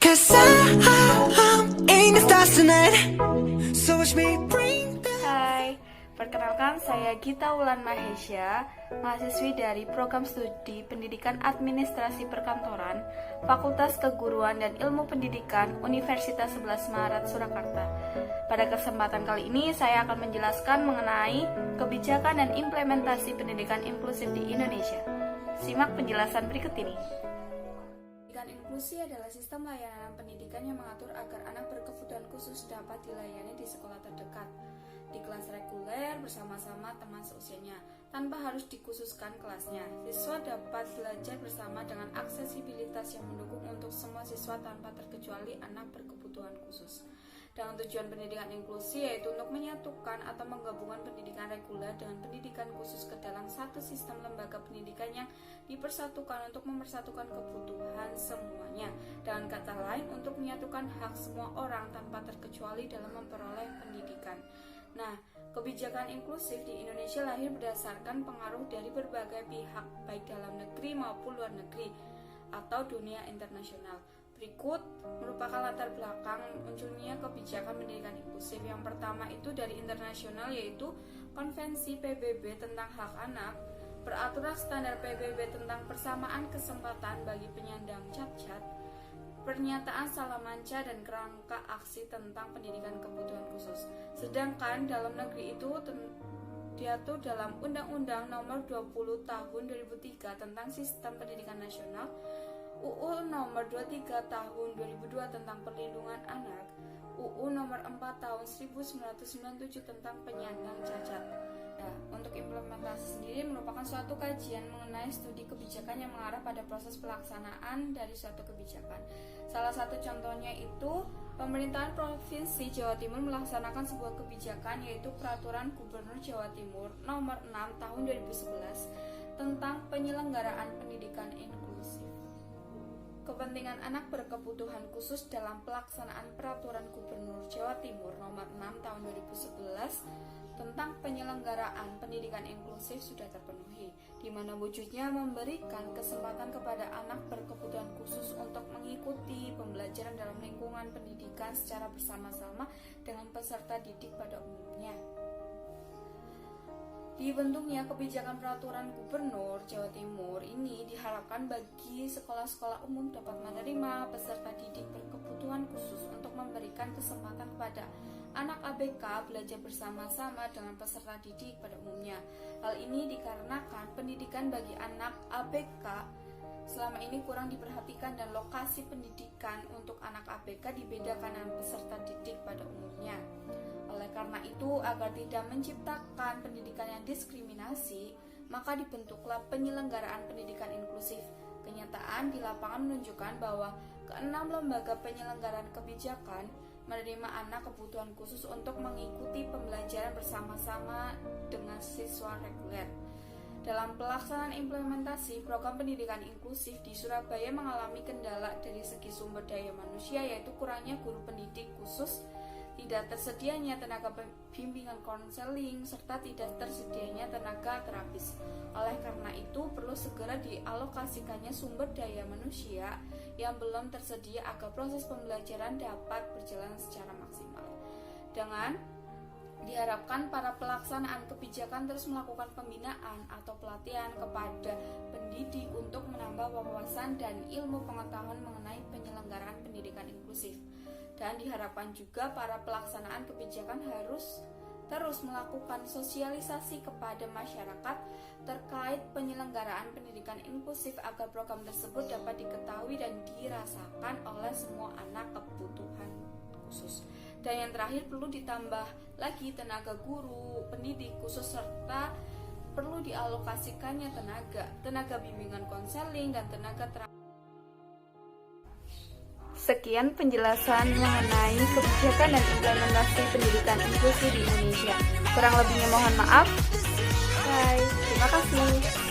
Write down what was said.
'Cause I'm in the stars tonight. So watch me bring the... Hai, perkenalkan saya Gita Wulan Mahesha, mahasiswi dari Program Studi Pendidikan Administrasi Perkantoran, Fakultas Keguruan dan Ilmu Pendidikan, Universitas 11 Maret, Surakarta. Pada kesempatan kali ini, saya akan menjelaskan mengenai kebijakan dan implementasi pendidikan inklusif di Indonesia. Simak penjelasan berikut ini. Pendidikan inklusi adalah sistem layanan pendidikan yang mengatur agar anak berkebutuhan khusus dapat dilayani di sekolah terdekat, di kelas reguler bersama-sama teman seusianya, tanpa harus dikhususkan kelasnya. Siswa dapat belajar bersama dengan aksesibilitas yang mendukung untuk semua siswa tanpa terkecuali anak berkebutuhan khusus. Dengan tujuan pendidikan inklusi yaitu untuk menyatukan atau menggabungkan pendidikan reguler dengan pendidikan khusus ke dalam satu sistem lembaga pendidikan yang dipersatukan untuk mempersatukan kebutuhan semuanya. Dengan kata lain, untuk menyatukan hak semua orang tanpa terkecuali dalam memperoleh pendidikan. Nah, kebijakan inklusif di Indonesia lahir berdasarkan pengaruh dari berbagai pihak, baik dalam negeri maupun luar negeri atau dunia internasional. Berikut merupakan latar belakang munculnya kebijakan pendidikan inklusif. Yang pertama itu dari internasional, yaitu Konvensi PBB tentang Hak Anak, Peraturan Standar PBB tentang Persamaan Kesempatan bagi Penyandang Cacat, Pernyataan Salamanca dan Kerangka Aksi tentang Pendidikan Kebutuhan Khusus. Sedangkan dalam negeri itu diatur dalam Undang-Undang Nomor 20 Tahun 2003 tentang Sistem Pendidikan Nasional, UU Nomor 23 Tahun 2002 tentang Perlindungan Anak, UU Nomor 4 Tahun 1997 tentang Penyandang Cacat. Nah, untuk implementasi sendiri merupakan suatu kajian mengenai studi kebijakan yang mengarah pada proses pelaksanaan dari suatu kebijakan. Salah satu contohnya itu pemerintahan Provinsi Jawa Timur melaksanakan sebuah kebijakan, yaitu Peraturan Gubernur Jawa Timur Nomor 6 Tahun 2011 tentang penyelenggaraan pendidikan inklusif. Kepentingan anak berkebutuhan khusus dalam pelaksanaan Peraturan Gubernur Jawa Timur Nomor 6 Tahun 2011 tentang penyelenggaraan pendidikan inklusif sudah terpenuhi, di mana wujudnya memberikan kesempatan kepada anak berkebutuhan khusus untuk mengikuti pembelajaran dalam lingkungan pendidikan secara bersama-sama dengan peserta didik pada umumnya. Dibentuknya kebijakan Peraturan Gubernur Jawa Timur ini diharapkan bagi sekolah-sekolah umum dapat menerima peserta didik berkebutuhan khusus untuk memberikan kesempatan kepada anak ABK belajar bersama-sama dengan peserta didik pada umumnya. Hal ini dikarenakan pendidikan bagi anak ABK selama ini kurang diperhatikan dan lokasi pendidikan untuk anak ABK dibedakan dengan peserta didik pada umumnya. Oleh karena itu, agar tidak menciptakan pendidikan yang diskriminasi, maka dibentuklah penyelenggaraan pendidikan inklusif. Kenyataan di lapangan menunjukkan bahwa keenam lembaga penyelenggaraan kebijakan menerima anak kebutuhan khusus untuk mengikuti pembelajaran bersama-sama dengan siswa reguler. Dalam pelaksanaan implementasi program pendidikan inklusif di Surabaya mengalami kendala dari segi sumber daya manusia, yaitu kurangnya guru pendidik khusus, tidak tersedianya tenaga bimbingan konseling, serta tidak tersedianya tenaga terapis. Oleh karena itu, perlu segera dialokasikannya sumber daya manusia yang belum tersedia agar proses pembelajaran dapat berjalan secara maksimal. Dengan diharapkan para pelaksanaan kebijakan terus melakukan pembinaan atau pelatihan kepada pendidik untuk menambah wawasan dan ilmu pengetahuan mengenai penyelenggaraan pendidikan inklusif. Dan diharapkan juga para pelaksanaan kebijakan harus terus melakukan sosialisasi kepada masyarakat terkait penyelenggaraan pendidikan inklusif agar program tersebut dapat diketahui dan dirasakan oleh semua anak kebutuhan khusus. Dan yang terakhir, perlu ditambah lagi tenaga guru, pendidik khusus, serta perlu dialokasikannya tenaga bimbingan konseling dan tenaga terapi. Sekian penjelasan mengenai kebijakan dan implementasi pendidikan inklusi di Indonesia. Kurang lebihnya mohon maaf. Bye. Terima kasih.